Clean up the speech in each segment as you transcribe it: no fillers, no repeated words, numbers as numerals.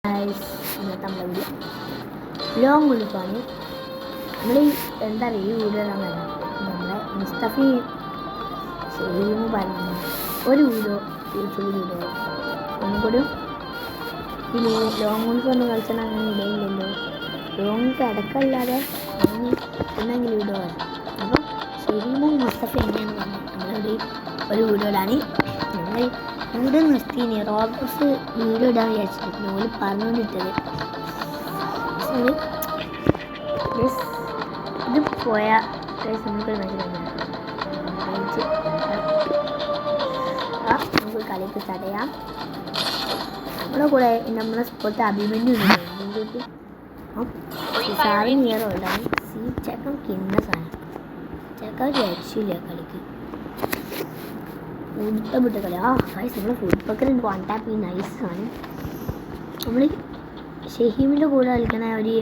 ഇന്നത്തെ നമ്മുടെ video long വിളിപ്പാണ്. നമ്മൾ എന്താ പറയുക, ഈ വീഡിയോ നമ്മുടെ മുസ്തഫി ഷെയ്മ് പറഞ്ഞു ഒരു വീഡിയോ യൂട്യൂബിൽ ഇടുക. ഒന്നുകൂടി ഇനി ലോങ് വിളിപ്പ് ഒന്ന് കളിച്ചാൽ അങ്ങനെ ഇടയില്ലല്ലോ. ലോങ് കിടക്കല്ലാതെ അങ്ങനെ ഒന്നെങ്കിലും ഇടുക. അപ്പം ഷെയ്മും മുസ്തഫി എങ്ങനെയാണെന്ന് പറഞ്ഞു നമ്മളിവിടെ ഒരു വീഡിയോ ഇടാണ്. ഞങ്ങൾ വീഡിയോ നിർത്തിനി റോബോസ് വീഡിയോ ഇടാൻ വിചാരിച്ചിട്ട് ഓല് പറഞ്ഞുകൊണ്ടിട്ടത് ഇത് പോയ നമുക്ക് കളിക്ക് സ്റ്റാർട്ട് ചെയ്യാം. നമ്മുടെ കൂടെ നമ്മുടെ സ്പോട്ട് അഭിമന്യു സാറിന് ഇയറോ ഉണ്ടാവും. സി ചെക്കൻ കിന്ന സാധനം ചെക്കൻ രക്ഷയില്ല കളിക്ക് വിട്ട കളി. ഗൈസ് നമ്മൾ ഫുഡ് ബക്കറുണ്ട് വൺ ടാപ്പ് ഈ നൈസാണ്. നമ്മൾ ഷഹീമിൻ്റെ കൂടെ കളിക്കണ ഒരു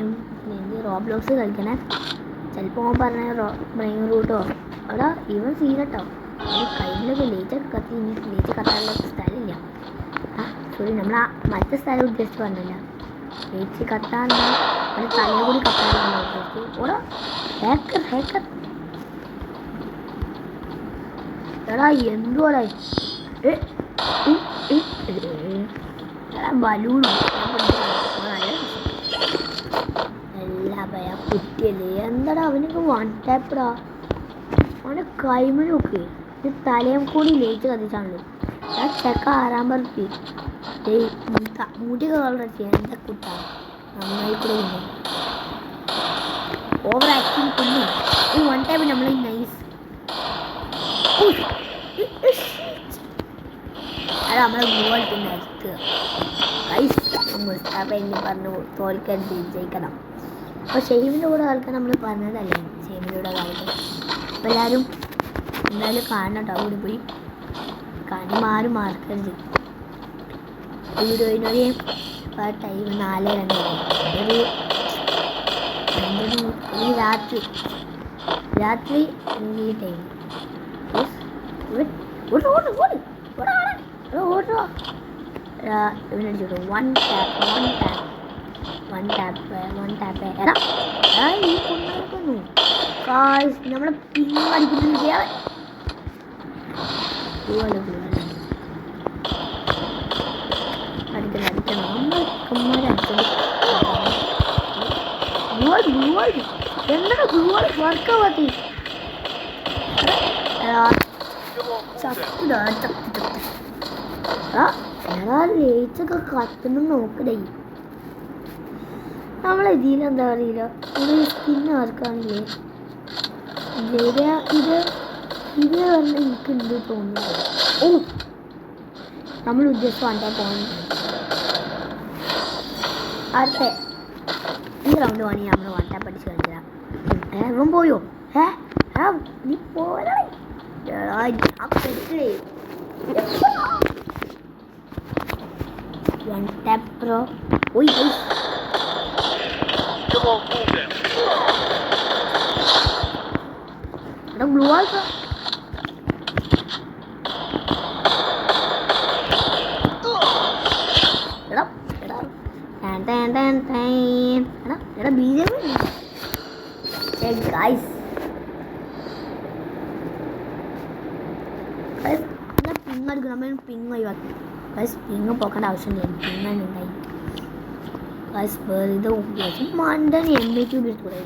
റോബ്ലോക്സ് കളിക്കണ ചിലപ്പോൾ അവൻ പറഞ്ഞ ബ്രെയിൻ റൂട്ടോ അവിടെ ഇവൻ സീനട്ടോ കയ്യിലൊക്കെ ലേറ്റൊക്കെ കത്തി ലേറ്റ് കത്താനുള്ള സ്ഥലമില്ല. സോറി നമ്മൾ ആ മറ്റേ സ്ഥലം ഉദ്ദേശിച്ച് പറഞ്ഞില്ല. ലേറ്റ് കത്താൻ ഒരു തലയെ കൂടി കത്താനുള്ള ഉദ്ദേശിച്ച് ഓരോ ഹാക്കർ ഹാക്കർ എടാ എന്തുവാടാ ബലൂണോ എല്ലാ ഭയ കുറ്റിയല്ലേ എന്താടാ അവനൊക്കെ വൺ ടാപ്പടാ. അവൻ്റെ കൈമ നോക്ക് ഇത് തലയും കൂടി ലേറ്റ് കത്തിച്ചാണല്ലോ. ആ ചെക്ക ആറാൻ പറഞ്ഞി മുടി കളറൊക്കെ എന്താ കുട്ടാ നന്നായി കൂടെ ഉണ്ട്. ഓവർ ആക്ടിങ് കുഞ്ഞു ഈ വൺ ടാപ്പ് നമ്മൾ നൈസ് അത് നമ്മളെ ഗോൾ പിന്നെ എടുക്കുക. മുസ്താഫ എന്നെ പറഞ്ഞു തോൽക്കാൻ ജയിക്കണം. അപ്പോൾ ഷെയ്മിൻ്റെ കൂടെ കളിക്കാൻ നമ്മൾ പറഞ്ഞതല്ലേ ഷെയ്മിൻ്റെ കൂടെ കളിക്കണം. അപ്പോൾ എല്ലാവരും എന്തായാലും കാണണം കേട്ടോ. അവിടെ പോയി കാണും ആരും മാർക്കരുത്. വീഡിയോയിനൊരു ടൈം 4:02 ഒരു രാത്രി ഈ ടൈം വൺ ടാപ്പ് ഈ കൊണ്ടാക്കുന്നു നമ്മളെ പിന്നടിക്കുന്നു. എന്താ വർക്കാവാത്തി ലേച്ചൊക്കെ കത്തുന്നു നോക്കടേ. നമ്മളെന്താ അറിയില്ല ഇത് സ്കിൻ ആർക്കാണില്ലേ ഇത് പറഞ്ഞാൽ എനിക്കുണ്ട് തോന്നുന്നു. നമ്മൾ ഉദ്ദേശിച്ച് വേണ്ട പോകുന്നു. അടുത്ത ഈ റൗണ്ട് വേണമെങ്കിൽ നമ്മൾ വട്ടാ പഠിച്ച് കളിക്കാം. ഇവൻ പോയോ? നീ പോരാ one tap bro. Oi oi. Come on, move them. Ada blue wall bro. Tan. Ada BJ ni. Hey guys. Ada pingar gramen pingar iwat. Guys ping പോക്കേണ്ട ആവശ്യമില്ല. പിങ്ങാണ് ഉണ്ടായി ഗൈസ് വെറുതെ ഉപയോഗിച്ചു മണ്ടന് M2 എടുത്തുകൂടെ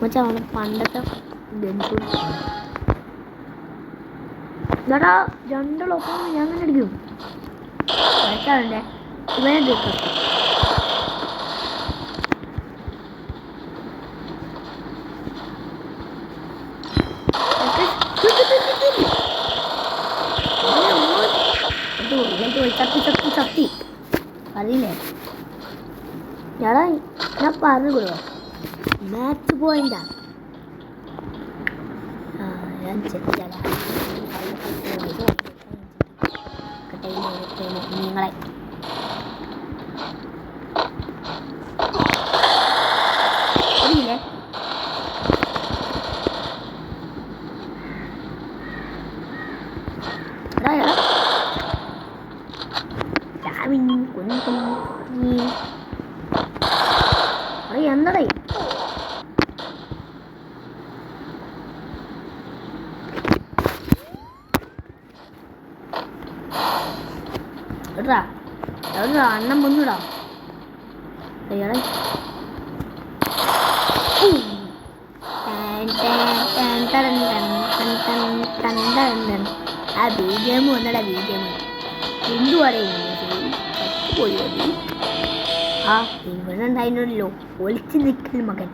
വെച്ചാൽ അവന് പണ്ടത്തെ ഇതാടാ രണ്ടോളൊപ്പം ഞാൻ തന്നെ അടിക്കും. വെച്ചാണ്ടേ ഇവനെ എടുക്കാം. ചത്തി അറിയില്ലേ ഞാൻ പറഞ്ഞു കൊടുക്കാം. മാച്ച് പോയിന്റാ ഞാൻ നിങ്ങളെ അറിയില്ലേ എവിടാ എവിടാ അണ്ണം വന്നുടാ അയ്യാളെ ആ ബീജം ഒന്നടാ ബീജം എന്തുവാടേ പോയി ആ ഇവനുണ്ടായിരുന്നല്ലോ ഒളിച്ചു നിൽക്കുന്ന മകൻ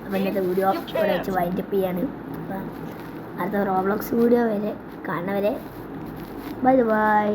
അവൻ്റെ വീഡിയോ ഇവിടെ വെച്ച് വൈൻഡപ്പ് ചെയ്യാണ് അപ്പം അടുത്ത റോബ്ലോക്സ് വീഡിയോ വരെ കാണുന്നവരെ ബൈ ബൈ.